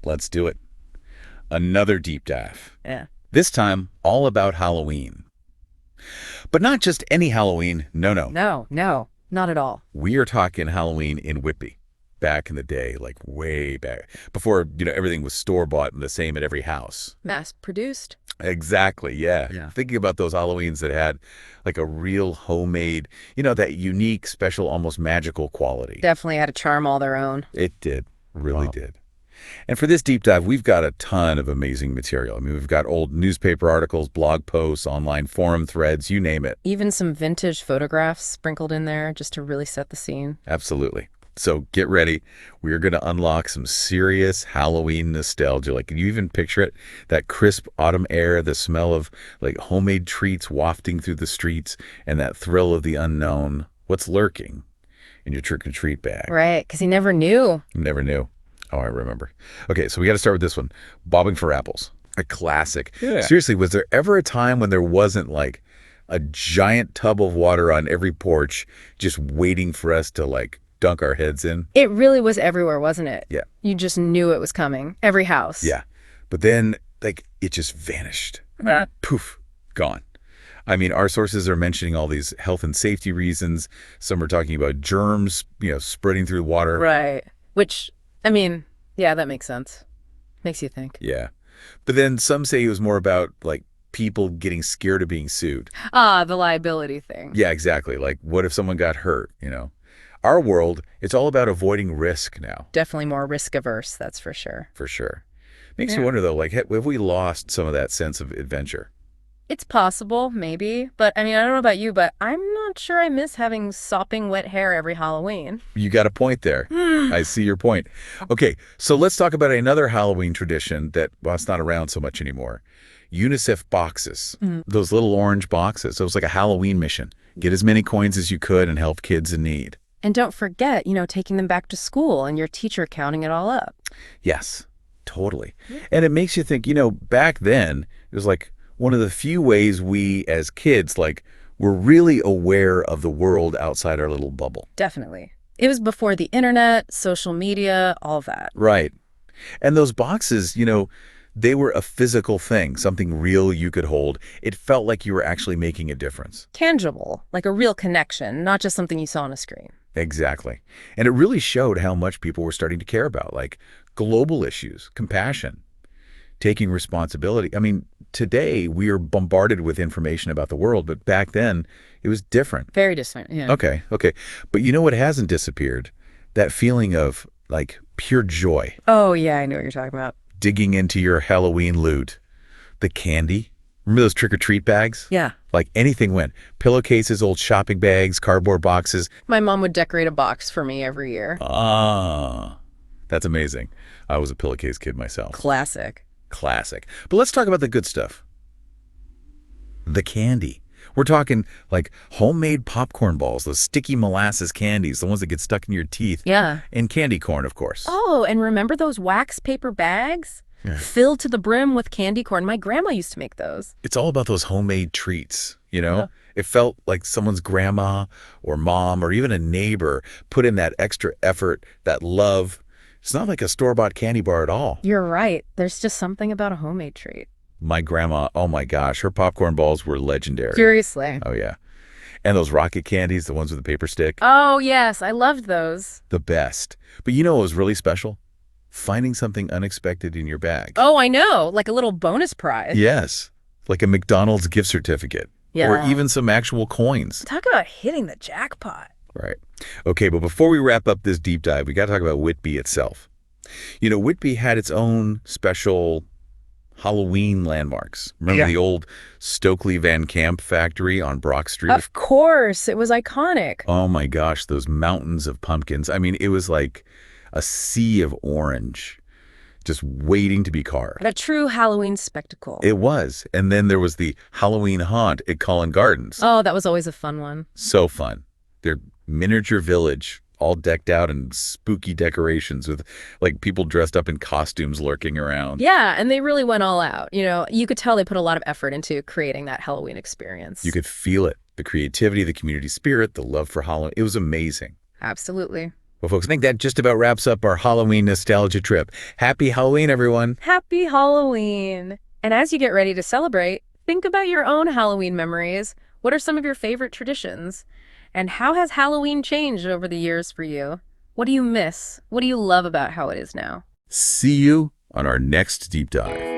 Let's do it. Another deep dive. Yeah. This time, all about Halloween. But not just any Halloween. No, no. No, not at all. We are talking Halloween in Whitby. Back in the day, like way back. Before, everything was store-bought and the same at every house. Mass-produced? Exactly, yeah. Yeah. Thinking about those Halloweens that had like a real homemade, that unique, special, almost magical quality. Definitely had a charm all their own. It did. Really did. And for this deep dive, we've got a ton of amazing material. I mean, we've got old newspaper articles, blog posts, online forum threads, you name it. Even some vintage photographs sprinkled in there just to really set the scene. Absolutely. So get ready. We're going to unlock some serious Halloween nostalgia. Like, can you even picture it? That crisp autumn air, the smell of like homemade treats wafting through the streets, and that thrill of the unknown. What's lurking in your trick-or-treat bag? Right, because he never knew. Never knew. Oh, I remember. Okay, so we got to start with this one. Bobbing for apples. A classic. Yeah. Seriously, was there ever a time when there wasn't like a giant tub of water on every porch just waiting for us to like dunk our heads in? It really was everywhere, wasn't it? Yeah. You just knew it was coming. Every house. Yeah. But then, like, it just vanished. Poof, gone. I mean, our sources are mentioning all these health and safety reasons. Some are talking about germs, spreading through water. Right. Which, I mean, yeah, that makes sense. Makes you think. Yeah. But then some say it was more about, like, people getting scared of being sued. Ah, the liability thing. Yeah, exactly. Like, what if someone got hurt, Our world, it's all about avoiding risk now. Definitely more risk averse, that's for sure. For sure. Makes you wonder, though, like, have we lost some of that sense of adventure? It's possible, maybe. But, I mean, I don't know about you, but I'm not sure I miss having sopping wet hair every Halloween. You got a point there. I see your point. Okay, so let's talk about another Halloween tradition that, well, it's not around so much anymore. UNICEF boxes. Those little orange boxes. So it was like a Halloween mission. Get as many coins as you could and help kids in need. And don't forget, taking them back to school and your teacher counting it all up. Yes, totally. And it makes you think, back then, it was like one of the few ways we as kids, like, were really aware of the world outside our little bubble. Definitely. It was before the internet, social media, all that. Right. And those boxes, they were a physical thing, something real you could hold. It felt like you were actually making a difference. Tangible, like a real connection, not just something you saw on a screen. Exactly. And it really showed how much people were starting to care about, like global issues, compassion, taking responsibility. I mean, today we are bombarded with information about the world, but back then it was different. Very different, yeah. Okay. But you know what hasn't disappeared? That feeling of, like, pure joy. Oh, yeah, I know what you're talking about. Digging into your Halloween loot. The candy. Remember those trick-or-treat bags? Yeah. Like anything went. Pillowcases, old shopping bags, cardboard boxes. My mom would decorate a box for me every year. Ah, that's amazing. I was a pillowcase kid myself. Classic. But let's talk about the good stuff. The candy. We're talking like homemade popcorn balls, those sticky molasses candies, the ones that get stuck in your teeth. Yeah. And candy corn, of course. Oh, and remember those wax paper bags? Yeah. Filled to the brim with candy corn. My grandma used to make those. It's all about those homemade treats, Yeah. It felt like someone's grandma or mom or even a neighbor put in that extra effort, that love. It's not like a store-bought candy bar at all. You're right. There's just something about a homemade treat. My grandma, oh my gosh, her popcorn balls were legendary. Seriously. Oh, yeah. And those rocket candies, the ones with the paper stick. Oh, yes. I loved those. The best. But you know what was really special? Finding something unexpected in your bag. Oh, I know. Like a little bonus prize. Yes. Like a McDonald's gift certificate. Yeah. Or even some actual coins. Talk about hitting the jackpot. Right. Okay, but before we wrap up this deep dive, we got to talk about Whitby itself. Whitby had its own special Halloween landmarks. Remember the old Stokely Van Camp factory on Brock Street? Of course. It was iconic. Oh my gosh, those mountains of pumpkins. I mean, it was like a sea of orange just waiting to be carved. A true Halloween spectacle. It was. And then there was the Halloween haunt at Cullen Gardens. Oh, that was always a fun one. So fun. Their miniature village, all decked out in spooky decorations with like people dressed up in costumes lurking around. Yeah, and they really went all out. You could tell they put a lot of effort into creating that Halloween experience. You could feel it. The creativity, the community spirit, the love for Halloween. It was amazing. Absolutely. Well, folks, I think that just about wraps up our Halloween nostalgia trip. Happy Halloween, everyone. Happy Halloween! And as you get ready to celebrate, think about your own Halloween memories. What are some of your favorite traditions? And how has Halloween changed over the years for you? What do you miss? What do you love about how it is now? See you on our next deep dive.